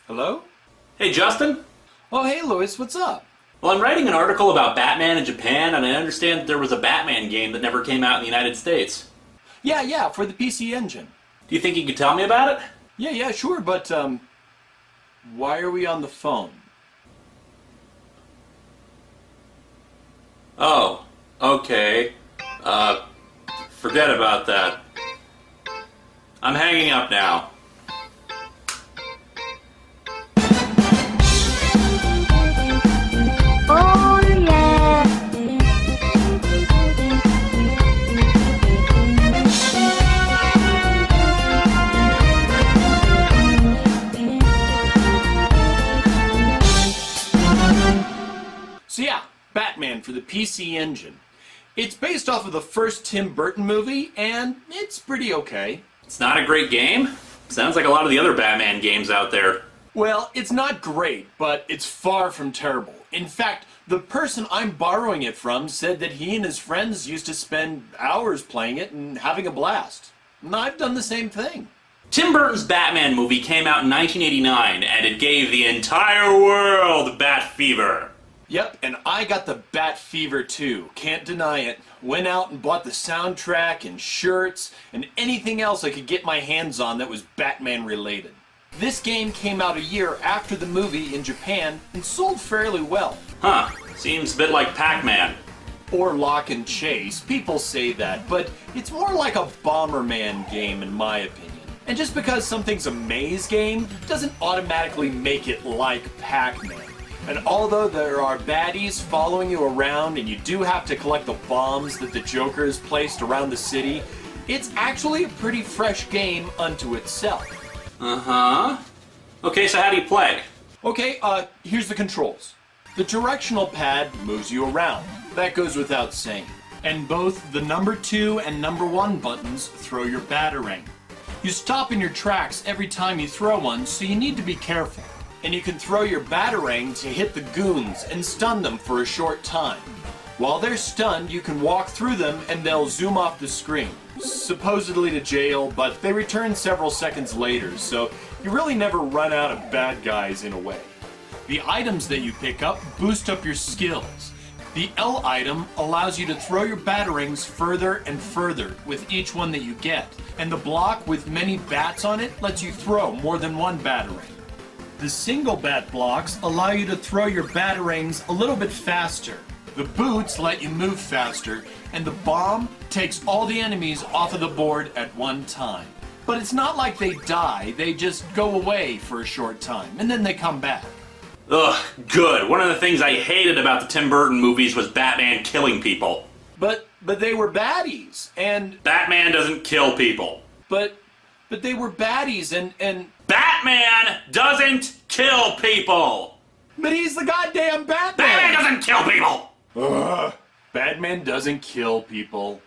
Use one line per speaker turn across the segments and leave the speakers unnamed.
Hello?
Hey, Justin?
Oh, hey, Louis, what's up?
Well, I'm writing an article about Batman in Japan, and I understand that there was a Batman game that never came out in the United States.
Yeah, for the PC Engine.
Do you think you could tell me about it?
Yeah, sure, but, why are we on the phone?
Oh, okay. Forget about that. I'm hanging up now.
Oh yeah.
So yeah, Batman for the PC Engine. It's based off of the first Tim Burton movie, and it's pretty okay.
It's not a great game? Sounds like a lot of the other Batman games out there.
Well, it's not great, but it's far from terrible. In fact, the person I'm borrowing it from said that he and his friends used to spend hours playing it and having a blast. And I've done the same thing.
Tim Burton's Batman movie came out in 1989, and it gave the entire world bat fever.
Yep, and I got the Bat Fever too. Can't deny it. Went out and bought the soundtrack and shirts and anything else I could get my hands on that was Batman related. This game came out a year after the movie in Japan and sold fairly well.
Huh, seems a bit like Pac-Man.
Or Lock and Chase, people say that, but it's more like a Bomberman game in my opinion. And just because something's a maze game doesn't automatically make it like Pac-Man. And although there are baddies following you around and you do have to collect the bombs that the Joker has placed around the city, it's actually a pretty fresh game unto itself.
Uh-huh. Okay, so how do you play?
Okay, here's the controls. The directional pad moves you around. That goes without saying. And both the number 2 and number 1 buttons throw your batarang. You stop in your tracks every time you throw one, so you need to be careful. And you can throw your batarang to hit the goons and stun them for a short time. While they're stunned, you can walk through them and they'll zoom off the screen, supposedly to jail, but they return several seconds later, so you really never run out of bad guys in a way. The items that you pick up boost up your skills. The L item allows you to throw your batarangs further and further with each one that you get, and the block with many bats on it lets you throw more than one batarang. The single bat blocks allow you to throw your batarangs a little bit faster. The boots let you move faster, and the bomb takes all the enemies off of the board at one time. But it's not like they die, they just go away for a short time, and then they come back.
Ugh, good. One of the things I hated about the Tim Burton movies was Batman killing people.
But they were baddies, and...
Batman doesn't kill people.
But they were baddies, and...
Batman doesn't kill people!
But he's the goddamn Batman!
Batman doesn't kill people!
Ugh, Batman doesn't kill people.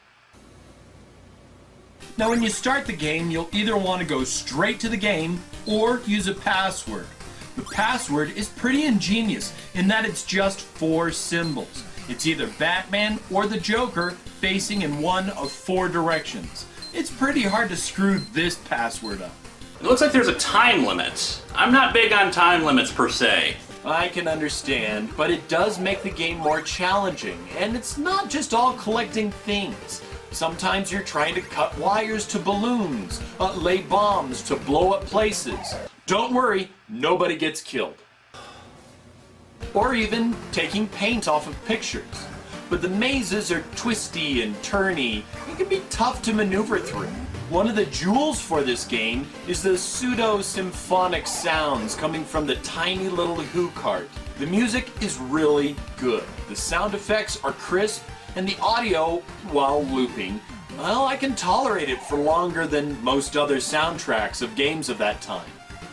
Now when you start the game, you'll either want to go straight to the game or use a password. The password is pretty ingenious in that it's just 4 symbols. It's either Batman or the Joker facing in one of 4 directions. It's pretty hard to screw this password up.
It looks like there's a time limit. I'm not big on time limits per se.
I can understand, but it does make the game more challenging, and it's not just all collecting things. Sometimes you're trying to cut wires to balloons, lay bombs to blow up places. Don't worry, nobody gets killed. Or even taking paint off of pictures. But the mazes are twisty and turny, and can be tough to maneuver through. One of the jewels for this game is the pseudo-symphonic sounds coming from the tiny little Who cart. The music is really good. The sound effects are crisp, and the audio, while looping, well, I can tolerate it for longer than most other soundtracks of games of that time.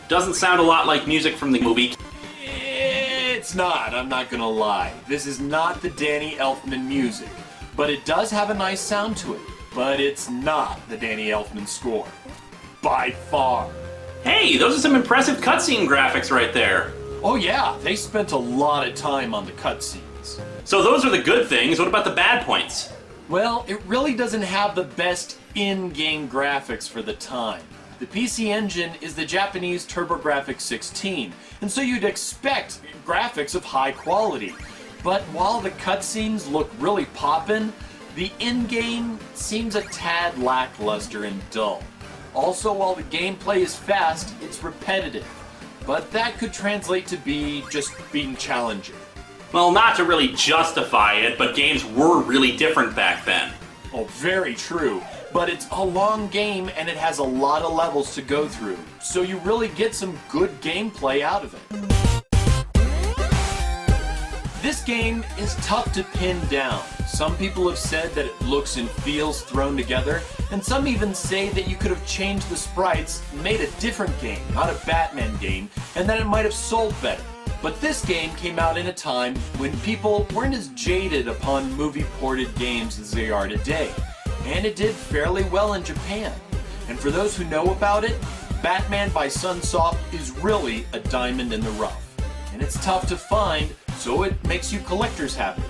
Doesn't sound a lot like music from the movie.
It's not, I'm not gonna lie. This is not the Danny Elfman music, but it does have a nice sound to it. But it's not the Danny Elfman score. By far.
Hey, those are some impressive cutscene graphics right there.
Oh yeah, they spent a lot of time on the cutscenes.
So those are the good things. What about the bad points?
Well, it really doesn't have the best in-game graphics for the time. The PC Engine is the Japanese TurboGrafx 16, and so you'd expect graphics of high quality. But while the cutscenes look really poppin', the in-game seems a tad lackluster and dull. Also, while the gameplay is fast, it's repetitive. But that could translate to be just being challenging.
Well, not to really justify it, but games were really different back then.
Oh, very true. But it's a long game and it has a lot of levels to go through, so you really get some good gameplay out of it. This game is tough to pin down. Some people have said that it looks and feels thrown together, and some even say that you could have changed the sprites, made a different game, not a Batman game, and that it might have sold better. But this game came out in a time when people weren't as jaded upon movie-ported games as they are today, and it did fairly well in Japan. And for those who know about it, Batman by Sunsoft is really a diamond in the rough. And it's tough to find, so it makes you collectors happy.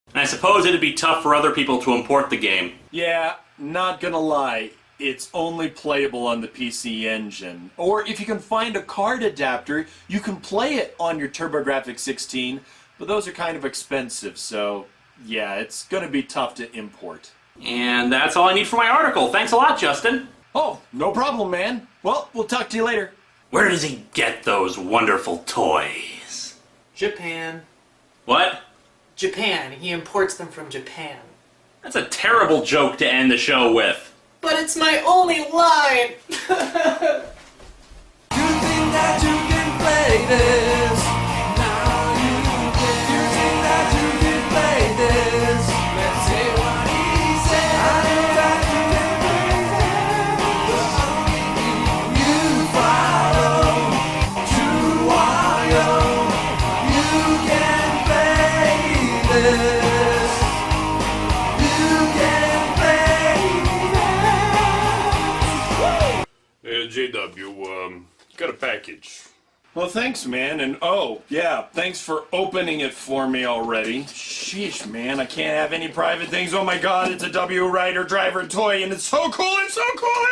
And I suppose it'd be tough for other people to import the game.
Yeah, not gonna lie, it's only playable on the PC Engine. Or if you can find a card adapter, you can play it on your TurboGrafx 16, but those are kind of expensive, so yeah, it's gonna be tough to import.
And that's all I need for my article. Thanks a lot, Justin.
Oh, no problem, man. Well, we'll talk to you later.
Where does he get those wonderful toys?
Japan.
What?
Japan. He imports them from Japan.
That's a terrible joke to end the show with.
But it's my only line!
You think that you can play this? Now you can. You think that you can play this? Let's see what he said. I know that you can play this. The only thing you follow, JewWario. You can play this. You can play this.
JW, got a package.
Well, thanks, man, and oh, yeah, thanks for opening it for me already. Sheesh, man, I can't have any private things. Oh my god, it's a W Rider driver toy, and it's so cool, it's so cool!